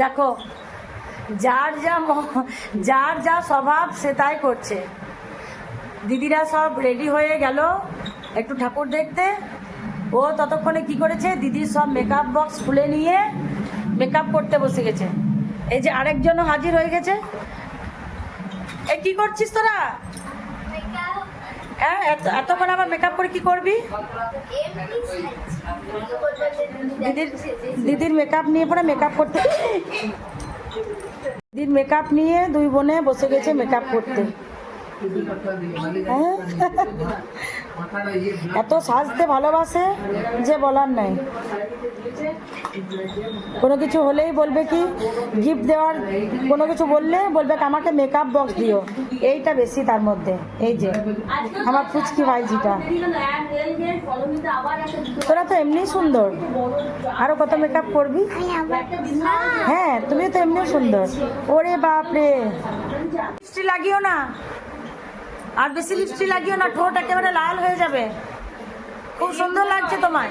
দেখো, যার যা স্বভাব সে তাই করছে। দিদিরা সব রেডি হয়ে গেল একটু ঠাকুর দেখতে। ও ততক্ষণে কি করেছে, দিদির সব মেকআপ বক্স খুলে নিয়ে মেকআপ করতে বসে গেছে। এই যে আরেকজনও হাজির হয়ে গেছে। এই কি করছিস তোরা? হ্যাঁ, এতক্ষণ আবার মেকআপ করে কি করবি? দিদির মেকআপ নিয়ে পরে মেকআপ করতে, দিদির মেকআপ নিয়ে দুই বোনে বসে গেছে মেকআপ করতে। এত সাজতে ভালোবাসে যে বলার নাই। কোনো কিছু হলেই বলবে কি, গিফট দেওয়ার কোনো কিছু বললে বলবে আমাকে মেকআপ বক্স দিও, এইটা বেশি তার মধ্যে। এই যে আমার ফুচকি ভাইজিটা, তোরা তো এমনি সুন্দর, আরো কত মেকআপ করবি? হ্যাঁ, তুমি তো এমনি সুন্দর। ওরে বাপরে, লিপস্টিক লাগিও না, আর বেশি লিপস্টিক লাগিও না, ঠোঁট একেবারে লাল হয়ে যাবে। খুব সুন্দর লাগছে তোমায়,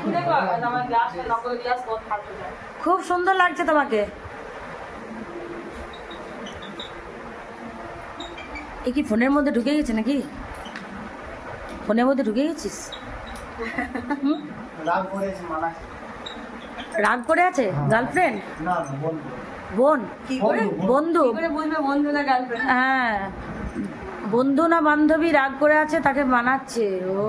খুব সুন্দর লাগছে তোমাকে। এ কি ফোনের মধ্যে ঢুকে গেছে নাকি? ফোনের মধ্যে ঢুকে গেছিস? রাগ করে আছে গার্লফ্রেন্ড? বোন? বন্ধু? বন্ধু না গার্লফ্রেন্ড? হ্যাঁ, বন্ধু না বান্ধবী রাগ করে আছে, তাকে মানাচ্ছে ও।